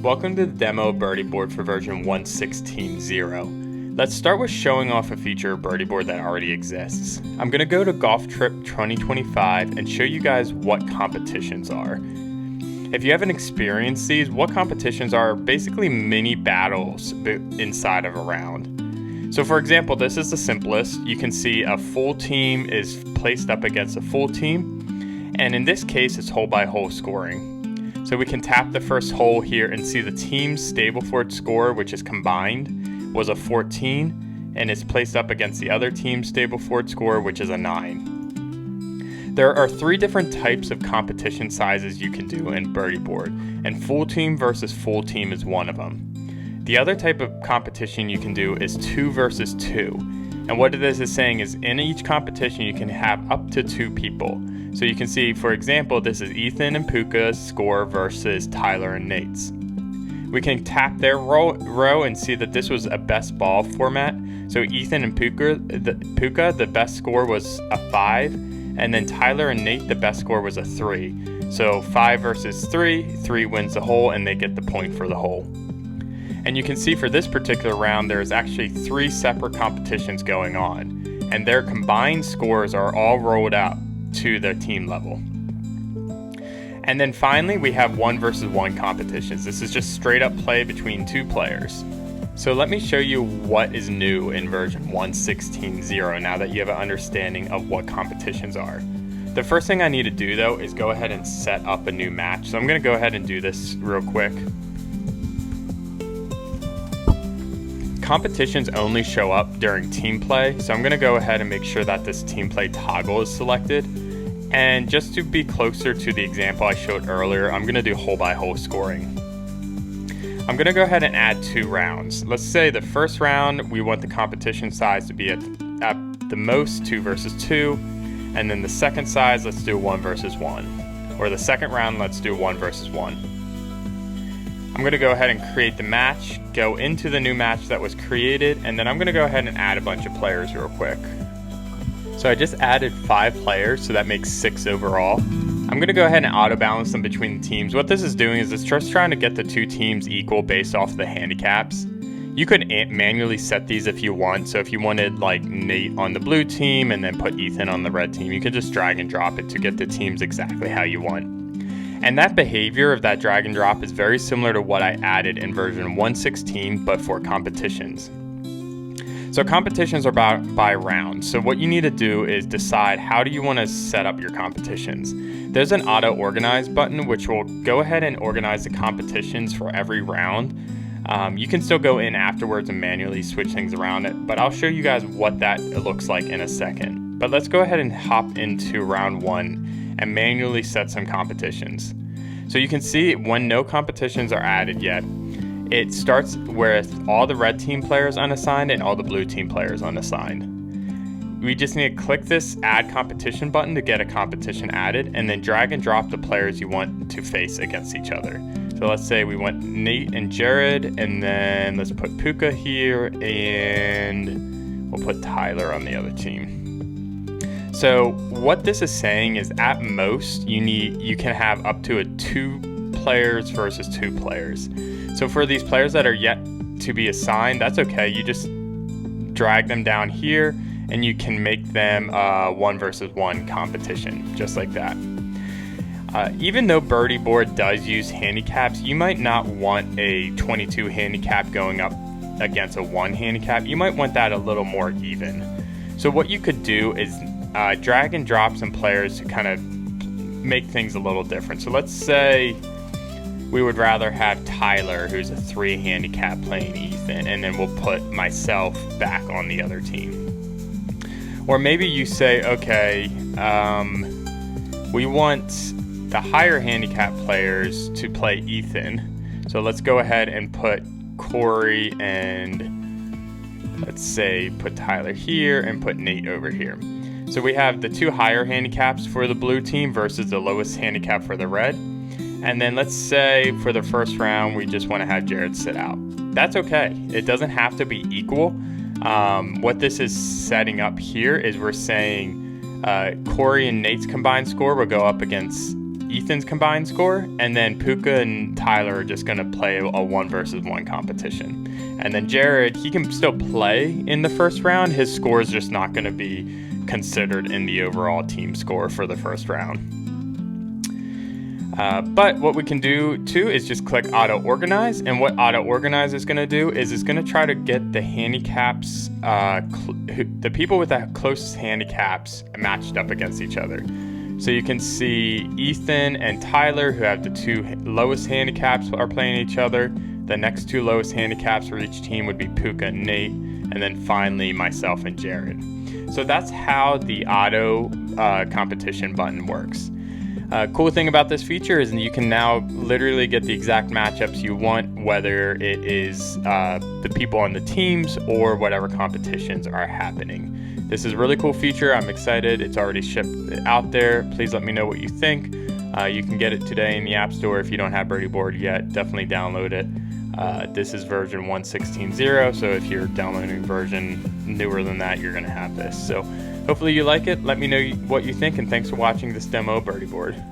Welcome to the demo of Birdie Board for version 1.16.0. Let's start with showing off a feature of Birdie Board that already exists. I'm going to go to Golf Trip 2025 and show you guys what competitions are. If you haven't experienced these, what competitions are basically mini battles inside of a round. So for example, this is the simplest. You can see a full team is placed up against a full team, and in this case it's hole by hole scoring. So we can tap the first hole here and see the team's Stableford score, which is combined, was a 14, and is placed up against the other team's Stableford score, which is a 9. There are 3 different types of competition sizes you can do in Birdie Board, and full team versus full team is one of them. The other type of competition you can do is 2 versus 2. And what this is saying is in each competition you can have up to 2 people. So you can see, for example, this is Ethan and Puka's score versus Tyler and Nate's. We can tap their row and see that this was a best ball format. So Ethan and Puka, the best score was a 5, and then Tyler and Nate, the best score was a 3. So 5 versus 3, 3 wins the hole and they get the point for the hole. And you can see for this particular round, there's actually 3 separate competitions going on, and their combined scores are all rolled out to the team level. And then finally, we have 1 versus 1 competitions. This is just straight up play between 2 players. So let me show you what is new in version 1.16.0 now that you have an understanding of what competitions are. The first thing I need to do though is go ahead and set up a new match. So I'm going to go ahead and do this real quick. Competitions only show up during team play, so I'm going to go ahead and make sure that this team play toggle is selected. And just to be closer to the example I showed earlier, I'm going to do hole by hole scoring. I'm going to go ahead and add 2 rounds. Let's say the first round we want the competition size to be at the most 2 versus 2, and then the second size, let's do 1 versus 1, or the second round, let's do 1 versus 1. I'm going to go ahead and create the match, go into the new match that was created, and then I'm going to go ahead and add a bunch of players real quick. So I just added 5 players, so that makes 6 overall. I'm going to go ahead and auto balance them between the teams. What this is doing is it's just trying to get the 2 teams equal based off the handicaps. You could manually set these if you want, so if you wanted like Nate on the blue team and then put Ethan on the red team, you could just drag and drop it to get the teams exactly how you want. And that behavior of that drag and drop is very similar to what I added in version 1.16, but for competitions. So competitions are by round. So what you need to do is decide how do you want to set up your competitions. There's an auto organize button, which will go ahead and organize the competitions for every round. You can still go in afterwards and manually switch things around it, but I'll show you guys what that looks like in a second. But let's go ahead and hop into round 1 and manually set some competitions. So you can see when no competitions are added yet, it starts with all the red team players unassigned and all the blue team players unassigned. We just need to click this add competition button to get a competition added, and then drag and drop the players you want to face against each other. So let's say we want Nate and Jared, and then let's put Puka here, and we'll put Tyler on the other team. So what this is saying is at most you can have up to a 2 players versus 2 players. So for these players that are yet to be assigned, that's okay. You just drag them down here and you can make them a 1 versus 1 competition, just like that. Even though Birdie Board does use handicaps, you might not want a 22 handicap going up against a 1 handicap. You might want that a little more even. So what you could do is drag and drop some players to kind of make things a little different. So let's say we would rather have Tyler, who's a 3 handicap, playing Ethan, and then we'll put myself back on the other team. Or maybe you say, okay, we want the higher handicap players to play Ethan. So let's go ahead and put Corey and let's say put Tyler here and put Nate over here. So we have the 2 higher handicaps for the blue team versus the lowest handicap for the red. And then let's say for the first round, we just want to have Jared sit out. That's okay. It doesn't have to be equal. What this is setting up here is we're saying Corey and Nate's combined score will go up against Ethan's combined score, and then Puka and Tyler are just going to play a 1 versus 1 competition. And then Jared, he can still play in the first round. His score is just not going to be considered in the overall team score for the first round. But what we can do too is just click auto organize, and what auto organize is going to do is it's going to try to get the handicaps, the people with the closest handicaps matched up against each other. So you can see Ethan and Tyler, who have the 2 lowest handicaps, are playing each other. The next 2 lowest handicaps for each team would be Puka and Nate, and then finally myself and Jared. So that's how the auto competition button works. Cool thing about this feature is you can now literally get the exact matchups you want, whether it is the people on the teams or whatever competitions are happening. This is a really cool feature. I'm excited. It's already shipped out there. Please let me know what you think. You can get it today in the App Store. If you don't have Birdie Board yet, definitely download it. This is version 1.16.0, so if you're downloading a version newer than that, you're going to have this. So hopefully you like it. Let me know what you think, and thanks for watching this demo of Birdie Board.